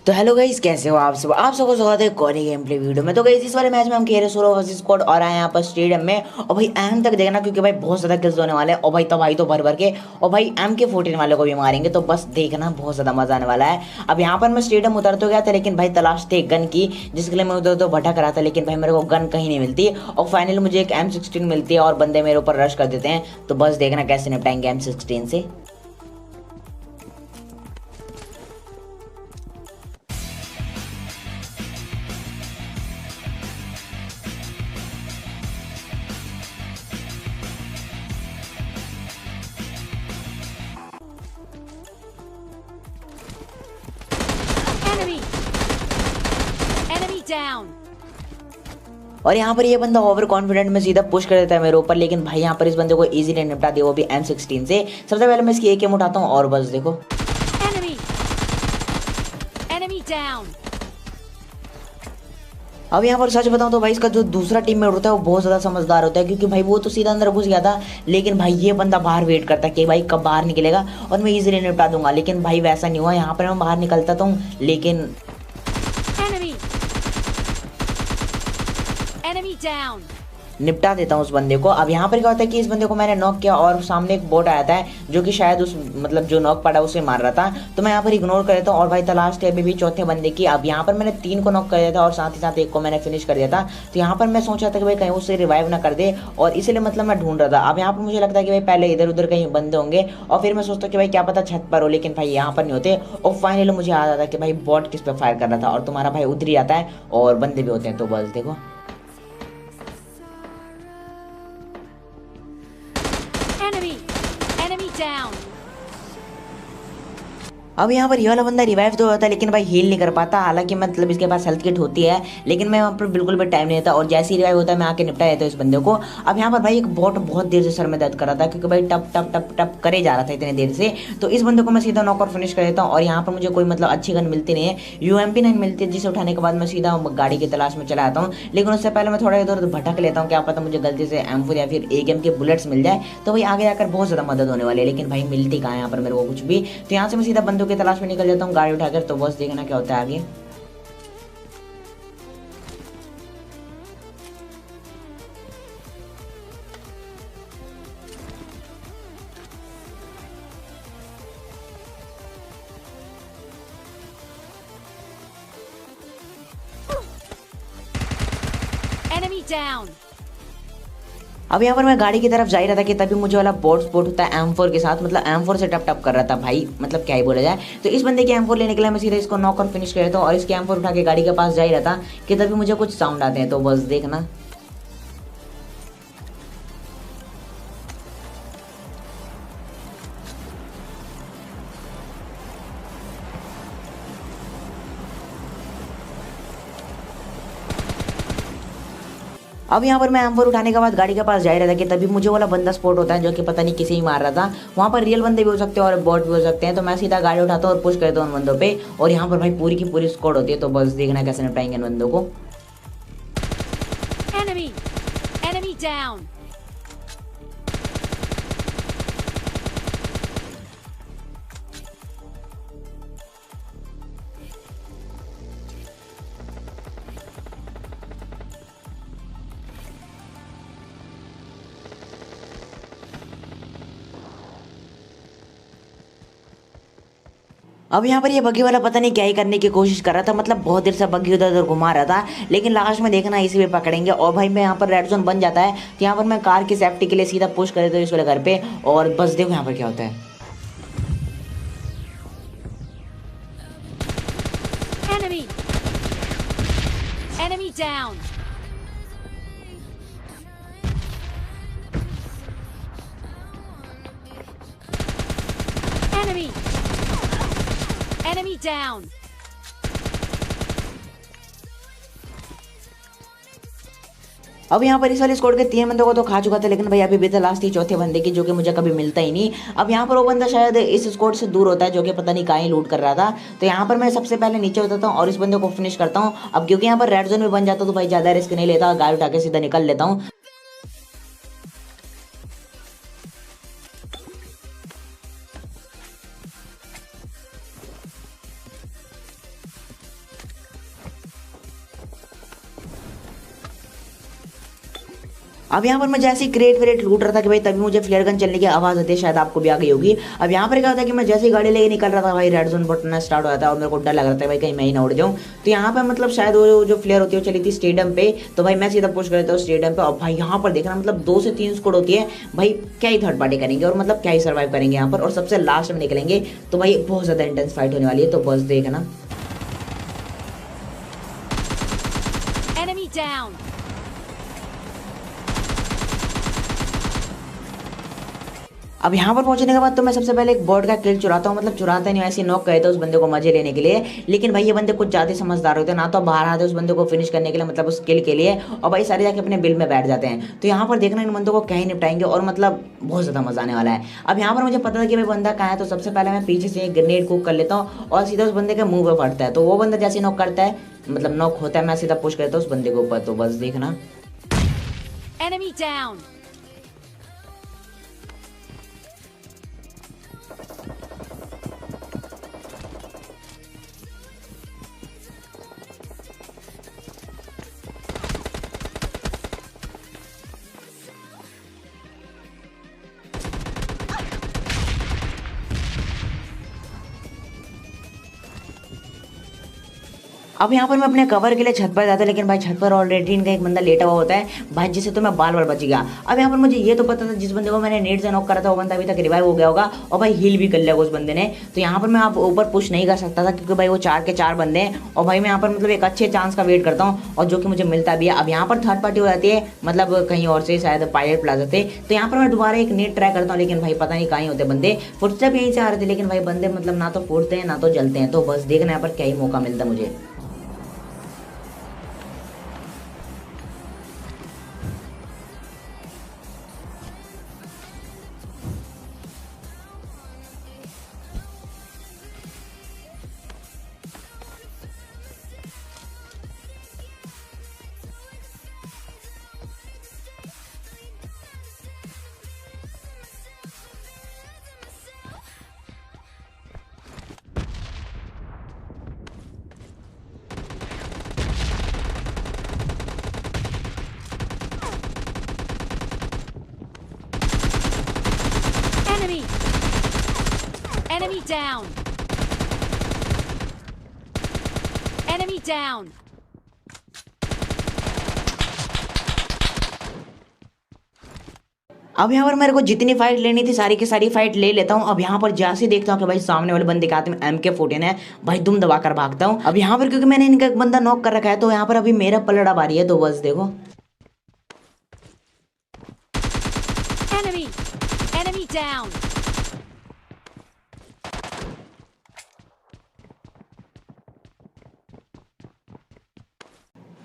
तो hello guys, कैसे हो आप सबको स्वागत है कोनी गेम प्ले वीडियो में। तो गाइस इस वाले मैच में हम खेल रहे सोलो वर्सेस स्क्वाड और आए हैं यहाँ पर स्टेडियम में। और भाई एम तक देखना क्योंकि भाई बहुत ज्यादा किल्स होने वाले हैं। और भाई तो भर भर के। और भाई एम के 14 वाले को भी मारेंगे, तो बस देखना बहुत ज्यादा मजा आने वाला है। अब यहाँ पर मैं स्टेडियम उतर तो गया था, लेकिन भाई तलाश थी गन की, जिसके लिए मैं उधर तो भटक रहा था। लेकिन भाई मेरे को गन कहीं नहीं मिलती और फाइनली मुझे एक M16 मिलती है और बंदे मेरे ऊपर रश कर देते हैं। तो बस देखना कैसे निपटाएंगे M16 से। Enemy! Enemy down! और यहाँ पर ये बंदा ओवर कॉन्फिडेंट में सीधा पुश कर देता है मेरे ऊपर, लेकिन भाई यहाँ पर इस बंदे को इजीली निपटा दिया, वो भी M16 से। सबसे पहले मैं इसकी AK उठाता हूँ और बस देखो। Enemy! Enemy down! अब यहाँ पर सच बताऊं तो भाई इसका जो दूसरा टीममेट होता है वो बहुत ज़्यादा समझदार होता है, क्योंकि भाई वो तो सीधा अंदर घुस गया था। लेकिन भाई ये बंदा बाहर वेट करता है कि भाई कब बाहर निकलेगा और मैं इजीली निपटा दूंगा। लेकिन भाई वैसा नहीं हुआ, यहाँ पर मैं बाहर निकलता तो हूँ लेकिन Enemy! Enemy down! निपटा देता हूँ उस बंदे को। अब यहाँ पर क्या होता है कि इस बंदे को मैंने नॉक किया और सामने एक बोट आया था जो कि शायद उस मतलब जो नॉक पड़ा उसे मार रहा था। तो मैं यहाँ पर इग्नोर कर देता हूँ और भाई तलाश थी अभी भी चौथे बंदे की। अब यहाँ पर मैंने 3 को नॉक कर दिया था और साथ ही साथ एक को मैंने फिनिश कर दिया था। तो यहाँ पर मैं सोचा था कि भाई कहीं उसे रिवाइव ना कर दे, और इसीलिए मतलब मैं ढूंढ रहा था। अब यहाँ पर मुझे लगता है कि भाई पहले इधर उधर कहीं बंदे होंगे और फिर मैं सोचता कि भाई क्या पता छत पर हो, लेकिन भाई यहाँ पर नहीं होते। और फाइनली मुझे याद आता कि भाई बॉट किस पे फायर कर रहा था, और तुम्हारा भाई उधर ही आता है और बंदे भी होते हैं। तो बस देखो। Enemy! Enemy down! अब यहाँ पर ये वाला बंदा रिवाइव तो होता है, लेकिन भाई हील नहीं कर पाता। हालांकि मतलब इसके पास हेल्थ किट होती है, लेकिन मैं वहाँ पर बिल्कुल भी टाइम नहीं देता और जैसे ही रिवाइव होता है मैं आके निपटा देता हूँ इस बंदे को। अब यहाँ पर भाई एक बॉट बहुत देर से सर में दर्द कर रहा था, क्योंकि भाई टप टप टप टप करे जा रहा था इतने देर से। तो इस बंदे को मैं सीधा नॉक और फिनिश कर देता हूँ। और यहाँ पर मुझे कोई मतलब अच्छी गन मिलती नहीं है, UMP9 मिलती है, जिसे उठाने के बाद मैं सीधा गाड़ी की तलाश में चला आता हूँ। लेकिन उससे पहले मैं थोड़ा इधर उधर भटक लेता हूँ, क्या पता मुझे गलती से M4 या फिर AKM के बुलेट्स मिल जाए, तो भाई आगे जाकर बहुत ज़्यादा मदद होने वाली है। लेकिन भाई मिलती कहाँ है यहाँ पर मेरे को कुछ भी। तो यहाँ से मैं सीधा बंदों की तलाश में निकल जाता हूँ गाड़ी उठाकर। तो बस देखना क्या होता है आगे। Enemy down! अब यहाँ पर मैं गाड़ी की तरफ जा ही रहा था कि तभी मुझे वाला बोट स्पॉट होता है M4 के साथ, मतलब M4 से टप टप कर रहा था भाई, मतलब क्या ही बोला जाए। तो इस बंदे की M4 लेने के लिए मैं सीधा इसको नॉक और फिनिश कर देता हूँ और इसके M4 उठा के गाड़ी के पास जा ही रहा था कि तभी मुझे कुछ साउंड आते हैं। तो बस देखना। अब यहाँ पर मैं M4 उठाने के बाद गाड़ी के पास जा ही रहा था कि तभी मुझे वाला बंदा स्पॉट होता है जो कि पता नहीं किसे ही मार रहा था। वहाँ पर रियल बंदे भी हो सकते हैं और बॉट भी हो सकते हैं। तो मैं सीधा गाड़ी उठाता हूँ और पुश करता हूँ उन बंदों पे। और यहाँ पर भाई पूरी की पूरी स्क्वाड होती है। तो बस देखना कैसे निपटाएंगे इन बंदों को। Enemy! Enemy down! अब यहाँ पर ये बग्गी वाला पता नहीं क्या ही करने की कोशिश कर रहा था, मतलब बहुत देर से बग्गी उधर उधर घुमा रहा था। लेकिन लास्ट में देखना इसी पे पकड़ेंगे। और भाई मैं यहाँ पर रेड जोन बन जाता है, तो यहाँ पर मैं कार की सेफ्टी के लिए सीधा पुश कर देता हूँ इस वाले घर पे। और बस देखो यहाँ पर क्या होता है। Enemy! Enemy down! Enemy! Enemy down! अब यहाँ पर इस वाले स्क्वाड के 3 बंदों को तो खा चुका था, लेकिन भाई अभी भी था लास्ट ही चौथे बंदे की, जो कि मुझे कभी मिलता ही नहीं। अब यहाँ पर वो बंदा शायद इस स्क्वाड से दूर होता है, जो कि पता नहीं कहाँ ही लूट कर रहा था। तो यहाँ पर मैं सबसे पहले नीचे उतरता हूँ और इस बंदे को फिनिश करता हूँ। अब क्योंकि यहाँ पर रेड जोन में बन जाता तो भाई ज़्यादा रिस्क नहीं लेता, गाड़ी उठा के सीधा निकल लेता हूँ। अब यहाँ पर मैं जैसे ही क्रेट वेरेट लूट रहा था कि भाई तभी मुझे फ्लेयर गन चलने की आवाज़ आती है, शायद आपको भी आ गई होगी। अब यहाँ पर क्या होता है कि मैं जैसे ही गाड़ी लेके निकल रहा था भाई रेड जोन बटना स्टार्ट हो जाता है और मेरे को डर लग रहा था भाई कहीं मैं ही ना उड़ जाऊँ। तो यहाँ पर मतलब शायद वो जो फ्लेयर होती है वो चली थी स्टेडियम पे, तो भाई मैं सीधा पुश कर देता हूँ स्टेडियम पे। और भाई यहाँ पर देखना मतलब 2 से 3 स्क्वाड होती है भाई, क्या ही थर्ड पार्टी करेंगे और मतलब क्या ही सर्वाइव करेंगे यहाँ पर, और सबसे लास्ट में निकलेंगे। तो भाई बहुत ज़्यादा इंटेंस फाइट होने वाली है, तो बस देखना। Enemy down. अब यहाँ पर पहुंचने के बाद तो मैं सबसे पहले एक बॉट का किल चुराता हूँ, मतलब चुराता नहीं, ऐसे नॉक गए थे उस बंदे को मजे लेने के लिए। लेकिन भाई ये बंदे कुछ ज़्यादा समझदार होते हैं, ना तो बाहर आते उस बंदे को फिनिश करने के लिए, मतलब उस किल के लिए, और भाई सारे जाके अपने बिल में बैठ जाते हैं। तो यहाँ पर देखना इन बंदों को क्या ही निपटाएंगे और मतलब बहुत ज़्यादा मजा आने वाला है। अब यहाँ पर मुझे पता था कि भाई बंदा कहाँ है, तो सबसे पहले मैं पीछे से एक ग्रेनेड कुक कर लेता हूँ और सीधा उस बंदे के मुंह पे फटता है। तो वो बंदा जैसे नॉक करता है, मतलब नॉक होता है, मैं सीधा पुश करता हूँ उस बंदे के ऊपर। तो बस देखना। Enemy down. अब यहाँ पर मैं अपने कवर के लिए छत पर जाता, लेकिन भाई छत पर ऑलरेडी इनका एक बंदा लेटा हुआ होता है भाई, जिससे तो मैं बाल बाल बच गया। अब यहाँ पर मुझे ये तो पता था जिस बंदे को मैंने नेट से नॉक करा था वो बंदा अभी तक रिवाइव हो गया होगा और भाई हील भी कर लिया उस बंदे ने। तो यहाँ पर मैं आप ऊपर पुश नहीं कर सकता था क्योंकि भाई वो 4 के 4 बंदे हैं, और भाई मैं यहाँ पर मतलब एक अच्छे चांस का वेट करता हूँ और जो कि मुझे मिलता भी है। अब यहाँ पर थर्ड पार्टी हो जाती है, मतलब कहीं और से, शायद पायलट प्लाजा से। तो यहाँ पर मैं दोबारा एक नेट ट्राई करता हूँ, लेकिन भाई पता नहीं कहीं होते बंदे, फुटस्टेप यहीं से आ रहे थे, लेकिन भाई बंदे मतलब ना तो फूटते हैं ना तो जलते हैं। तो बस देखना यहाँ पर क्या ही मौका मिलता मुझे। Enemy. Enemy down. Enemy down. अब यहाँ पर मेरे को जितनी फाइट लेनी थी सारी की सारी फाइट ले लेता हूँ। अब यहाँ पर जैसे देखता हूँ कि भाई सामने वाले बंदे के हाथ में MK14 है, भाई दुम दबाकर भागता हूँ। अब यहाँ पर क्योंकि मैंने इनका एक बंदा नॉक कर रखा है, तो यहाँ पर अभी मेरा पलड़ा बारी है। तो बस देखो। Enemy. Enemy down.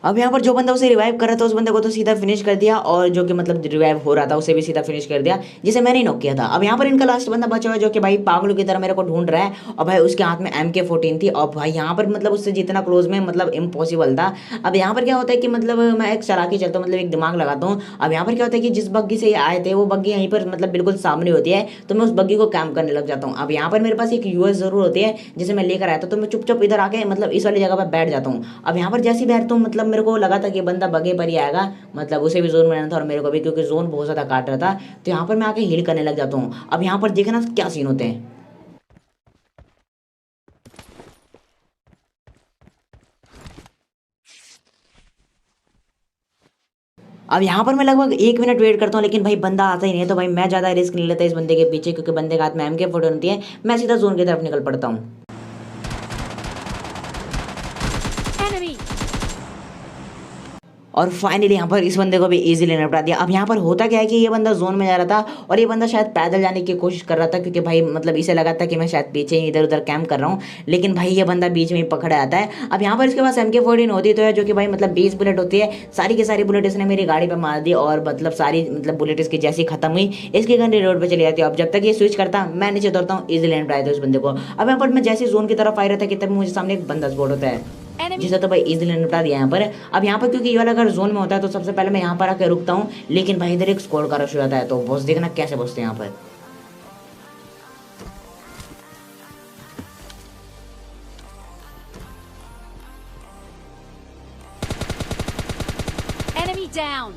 अब यहाँ पर जो बंदा उसे रिवाइव कर रहा था उस बंदे को तो सीधा फिनिश कर दिया, और जो कि मतलब रिवाइव हो रहा था उसे भी सीधा फिनिश कर दिया, जिसे मैंने ही नॉक किया था। अब यहाँ पर इनका लास्ट बंदा बचा हुआ है जो कि भाई पागलों की तरह मेरे को ढूंढ रहा है, और भाई उसके हाथ में MK14 थी, और भाई यहाँ पर मतलब उससे जितना क्लोज में मतलब इम्पॉसिबल था। अब यहाँ पर क्या होता है कि मतलब मैं एक चालाकी चलता हूँ, मतलब एक दिमाग लगाता हूँ। अब यहाँ पर क्या होता है कि जिस बग्गी से ये आए थे वो बग्गी यहीं पर मतलब बिल्कुल सामने होती है, तो मैं उस बग्गी को कैम्प करने लग जाता हूँ। अब यहाँ पर मेरे पास एक US जरूर होती है जिसे मैं लेकर आया था, तो मैं चुपचाप इधर आके मतलब इस वाली जगह पर बैठ जाता हूँ। अब यहाँ पर जैसे ही बैठता हूँ मतलब मेरे को लगा था कि बंदा बगे पर ही आएगा, मतलब उसे भी जोन में रहना था और मेरे को भी, क्योंकि जोन बहुत ज़्यादा काट रहा था। तो यहाँ पर मैं आके हील करने लग जाता हूँ। अब यहाँ पर देखना क्या सीन होते हैं। अब यहाँ पर मैं लगभग 1 मिनट वेट करता हूँ, लेकिन भाई बंदा आता ही नहीं है। तो भाई मैं ज़्यादा रिस्क नहीं लेता इस बंदे के पीछे, क्योंकि बंदे के हाथ में MK14 होती है। मैं सीधा जोन की तरफ निकल पड़ता हूँ। Enemy. और फाइनली यहाँ पर इस बंदे को भी इजीली निपटा दिया। अब यहाँ पर होता क्या है कि ये बंदा जोन में जा रहा था और ये बंदा शायद पैदल जाने की कोशिश कर रहा था, क्योंकि भाई मतलब इसे लगा था कि मैं शायद पीछे ही इधर उधर कैंप कर रहा हूँ, लेकिन भाई ये बंदा बीच में ही पकड़ आता है। अब यहाँ पर इसके पास MK14 होती तो है, जो कि भाई मतलब 20 बुलेट होती है। सारी की सारी बुलेट इसने मेरी गाड़ी पर मार दी, और मतलब सारी मतलब बुलेट इसकी जैसी खत्म हुई इसकी गन रोड पर चली जाती है। अब जब तक ये स्विच करता मैं नीचे उतरता हूँ, इजीली निपटाया था उस बंदे को। अब यहाँ पर मैं जैसे जोन की तरफ आ रहा था कि तभी मुझे सामने एक बंदा स्पॉट होता है, जिसे तो भाई इजीली निपटा दिया यहाँ पर। अब यहाँ पर क्योंकि ये वाला अगर जोन में होता है तो सबसे पहले मैं यहाँ पर आकर रुकता हूँ, लेकिन भाई इधर एक स्क्वाड का रश हो जाता है। तो बॉस देखना कैसे बचते हैं यहाँ पर। Enemy down.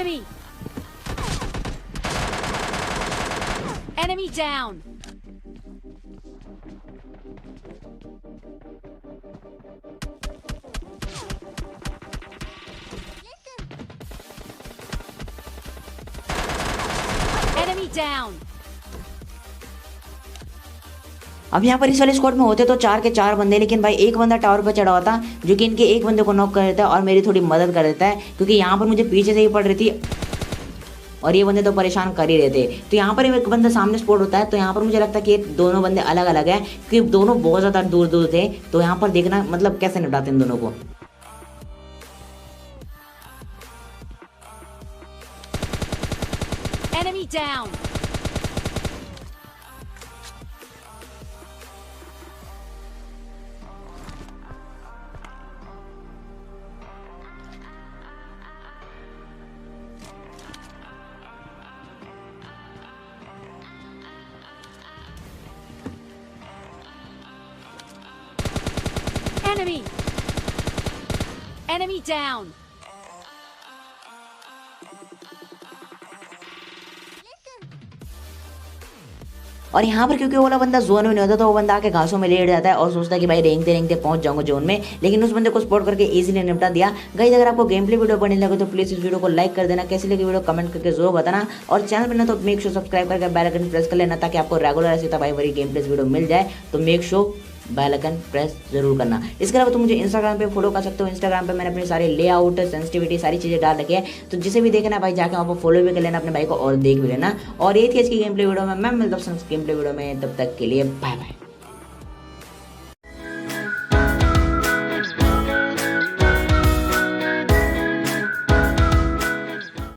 Enemy! Enemy down! Enemy down! अब यहाँ पर इस वाले स्क्वाड में होते तो 4 के 4 बंदे, लेकिन भाई एक बंदा टावर पर चढ़ा हुआ था जो कि इनके एक बंदे को नॉक कर देता है और मेरी थोड़ी मदद कर देता है, क्योंकि यहाँ पर मुझे पीछे से ही पड़ रही थी और ये बंदे तो परेशान कर ही रहे थे। तो यहाँ पर एक बंदा सामने स्पॉट होता है, तो यहाँ पर मुझे लगता है कि दोनों बंदे अलग अलग हैं, क्योंकि दोनों बहुत ज़्यादा दूर दूर थे। तो यहाँ पर देखना मतलब कैसे निपटाते इन दोनों को। Enemy down! Enemy! Enemy down! और यहाँ पर क्योंकि वो वाला बंदा जोन में नहीं होता, तो वो बंदा आके घासों में लेट जाता है और सोचता है कि भाई रेंगते रेंगते पहुंच जाऊंगा जोन में, लेकिन उस बंदे को स्पॉट करके इजीली निपटा दिया। गाइस अगर आपको गेम प्ले वीडियो बढ़िया लगे तो प्लीज इस वीडियो को लाइक कर देना, कैसी लगी वीडियो कमेंट करके जरूर बताना, और चैनल पर ना तो मेक श्योर सब्सक्राइब करके बेल आइकन प्रेस कर लेना, ताकि आपको रेगुलर ऐसी तबाही भरी गेम प्लेस वीडियो मिल जाए। तो make sure bell icon press जरूर करना। इसके अलावा तुम मुझे इंस्टाग्राम पे फॉलो कर सकते हो। इंस्टाग्राम पे मैंने अपने सारे लेआउट सेंसिटिविटी सारी चीज़ें डाल रखी है, तो जिसे भी देखना है भाई जाके वहाँ पर फॉलो भी कर लेना अपने भाई को और देख भी लेना। और ये थी आज की गेम प्ले वीडियो में, मैं मिलता हूँ गेम प्ले वीडियो में, तब तक के लिए बाय बाय।